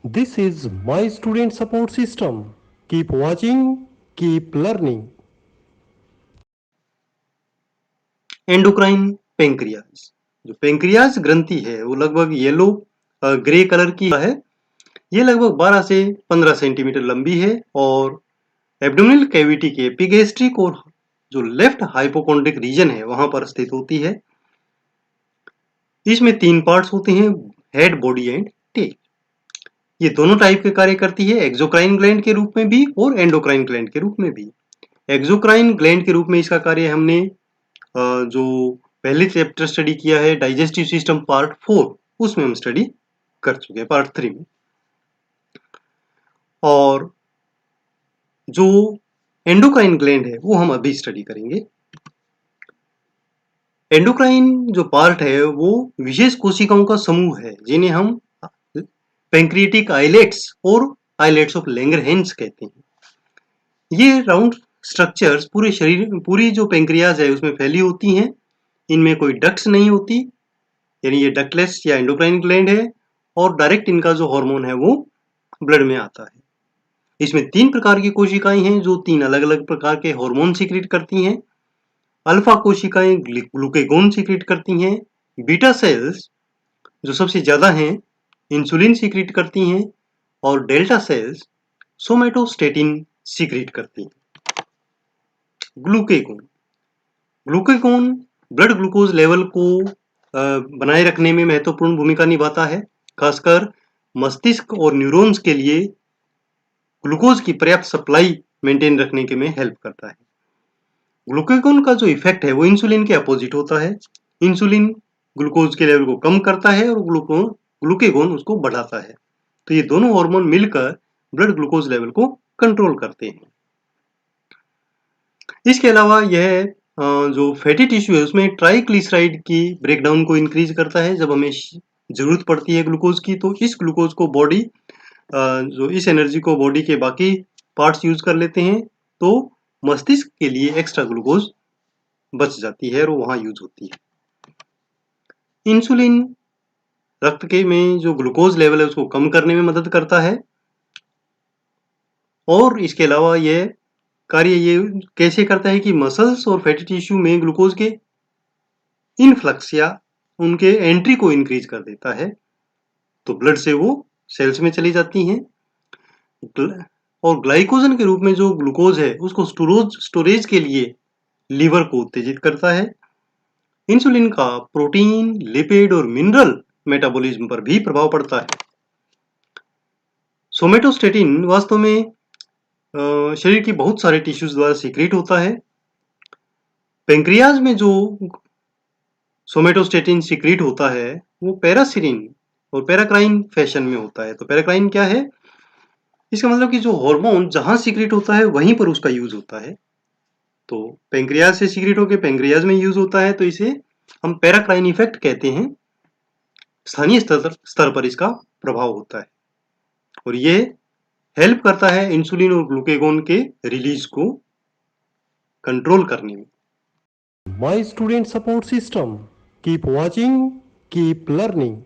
This is my student support system. Keep watching, keep learning. Endocrine pancreas. जो pancreas ग्रंथि है वो लगभग येलो ग्रे कलर की है। ये लगभग 12 से 15 सेंटीमीटर लंबी है और एब्डोमिनल कैविटी के एपिगैस्ट्रिक और जो लेफ्ट हाइपोकोंड्रिक रीजन है वहां पर स्थित होती है। इसमें 3 पार्ट्स होते हैं, हेड, बॉडी एंड टेल। ये दोनों टाइप के कार्य करती है, एक्सोक्राइन ग्लैंड के रूप में भी और एंडोक्राइन ग्लैंड के रूप में भी। एक्सोक्राइन ग्लैंड के रूप में इसका कार्य हमने जो पहले चैप्टर स्टडी किया है डाइजेस्टिव सिस्टम पार्ट 4 उसमें हम स्टडी कर चुके हैं पार्ट 3 में। और जो एंडोक्राइन ग्लैंड है वो हम अभी स्टडी करेंगे। एंडोक्राइन जो पार्ट है वो विशेष कोशिकाओं का समूह है जिन्हें हम पैंक्रियाटिक आइलेट्स और आइलेट्स ऑफ लैंगरहैंस कहते हैं। ये राउंड स्ट्रक्चर्स पूरे शरीर, पूरी जो पैंक्रियाज है उसमें फैली होती हैं। इनमें कोई डक्ट्स नहीं होती, यानी ये डक्टलेस या एंडोक्राइन ग्लैंड है और डायरेक्ट इनका जो हार्मोन है वो ब्लड में आता है। इसमें 3 प्रकार की कोशिकाएं हैं जो 3 अलग अलग प्रकार के हार्मोन सीक्रेट करती हैं। अल्फा कोशिकाएं ग्लूकेगोन सीक्रेट करती हैं। बीटा सेल्स जो सबसे ज्यादा हैं इंसुलिन सीक्रेट करती हैं और डेल्टा सेल्स सोमेटोस्टेटिन सीक्रेट करती हैं। Glucagon glucagon blood glucose level को बनाए रखने में महत्वपूर्ण भूमिका निभाता है। खासकर मस्तिष्क और न्यूरॉन्स के लिए ग्लूकोज की पर्याप्त सप्लाई मेंटेन रखने के में हेल्प करता है। ग्लूकेगोन का जो इफेक्ट है वो इंसुलिन के अपोजिट होता है। इंसुलिन ग्लूकोज के लेवल को कम करता है और ग्लूकेगोन उसको बढ़ाता है। तो ये दोनों हार्मोन मिलकर ब्लड ग्लूकोज लेवल को कंट्रोल करते हैं। इसके अलावा यह जो फैटी टिश्यू है उसमें ट्राइग्लिसराइड की ब्रेकडाउन को इंक्रीज करता है। जब हमें जरूरत पड़ती है ग्लूकोज की तो इस ग्लूकोज को बॉडी जो इस एनर्जी को बॉडी के बाकी पार्ट्स यूज कर लेते हैं, तो मस्तिष्क के लिए एक्स्ट्रा ग्लूकोज बच जाती है और वहां यूज होती है। इंसुलिन रक्त के में जो ग्लूकोज लेवल है उसको कम करने में मदद करता है और इसके अलावा यह कार्य ये कैसे करता है कि मसल्स और फैटी टिश्यू में ग्लूकोज के इनफ्लक्स या उनके एंट्री को इंक्रीज कर देता है, तो ब्लड से वो सेल्स में चली जाती हैं। और ग्लाइकोजन के रूप में जो ग्लूकोज है उसको स्टोरेज के लिए लीवर को उत्तेजित करता है। इंसुलिन का प्रोटीन, लिपिड और मिनरल मेटाबॉलिज्म पर भी प्रभाव पड़ता है। सोमेटोस्टेटिन वास्तव में शरीर की बहुत सारे टिश्यूज द्वारा सीक्रेट होता है। पेंक्रियाज में जो सोमेटोस्टेटिन सीक्रेट होता है वो पैरासिरिन और पैराक्राइन फैशन में होता है। तो पैराक्राइन क्या है? इसका मतलब कि जो हार्मोन जहां सीक्रेट होता है वहीं पर उसका यूज होता है। तो पेंक्रियाज से सीक्रेट होकर पेंक्रियाज में यूज होता है, तो इसे हम पैराक्राइन इफेक्ट कहते हैं। स्थानीय स्तर पर इसका प्रभाव होता है और ये हेल्प करता है इंसुलिन और ग्लूकेगोन के रिलीज को कंट्रोल करने में। My student support system. Keep watching, keep learning.